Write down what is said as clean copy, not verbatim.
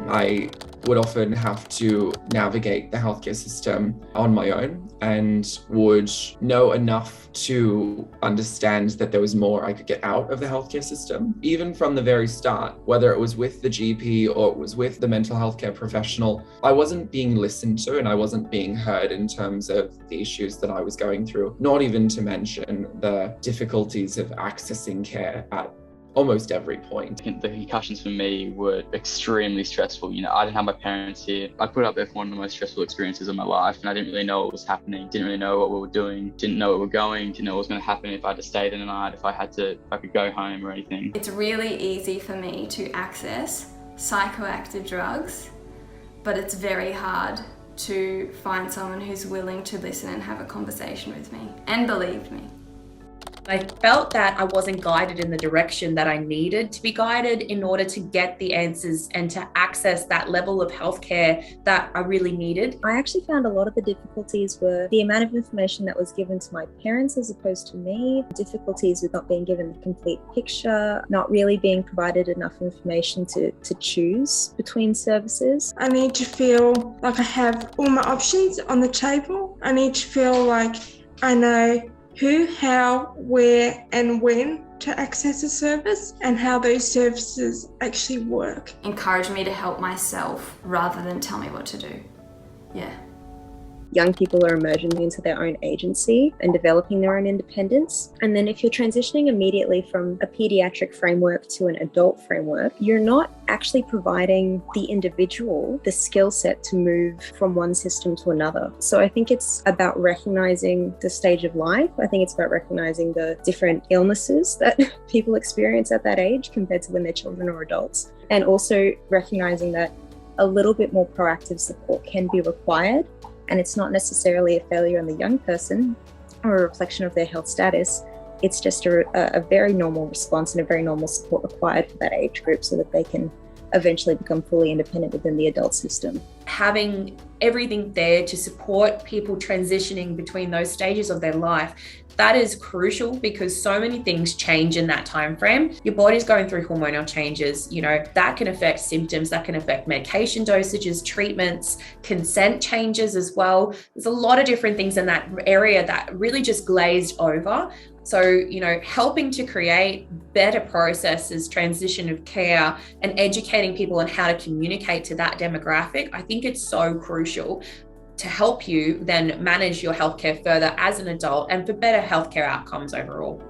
I would often have to navigate the healthcare system on my own and would know enough to understand that there was more I could get out of the healthcare system. Even from the very start, whether it was with the GP or it was with the mental health care professional, I wasn't being listened to and I wasn't being heard in terms of the issues that I was going through, not even to mention the difficulties of accessing care at almost every point. The concussions for me were extremely stressful. I didn't have my parents here. I put up with one of the most stressful experiences of my life, and I didn't really know what was happening, didn't really know what we were doing, didn't know where we were going, didn't know what was going to happen if I had to stay the night, if I could go home or anything. It's really easy for me to access psychoactive drugs, but it's very hard to find someone who's willing to listen and have a conversation with me and believe me. I felt that I wasn't guided in the direction that I needed to be guided in order to get the answers and to access that level of healthcare that I really needed. I actually found a lot of the difficulties were the amount of information that was given to my parents as opposed to me, difficulties with not being given the complete picture, not really being provided enough information to choose between services. I need to feel like I have all my options on the table. I need to feel like I know who, how, where and when to access a service and how those services actually work. Encourage me to help myself rather than tell me what to do. Yeah. Young people are emerging into their own agency and developing their own independence. And then if you're transitioning immediately from a pediatric framework to an adult framework, you're not actually providing the individual the skill set to move from one system to another. So I think it's about recognizing the stage of life. I think it's about recognizing the different illnesses that people experience at that age compared to when they're children or adults. And also recognizing that a little bit more proactive support can be required. And it's not necessarily a failure on the young person or a reflection of their health status. It's just a very normal response and a very normal support required for that age group so that they can eventually become fully independent within the adult system. Having everything there to support people transitioning between those stages of their life, that is crucial because so many things change in that time frame. Your body's going through hormonal changes, that can affect symptoms, that can affect medication dosages, treatments, consent changes as well. There's a lot of different things in that area that really just glazed over. So, helping to create better processes, transition of care, and educating people on how to communicate to that demographic, I think it's so crucial to help you then manage your healthcare further as an adult and for better healthcare outcomes overall.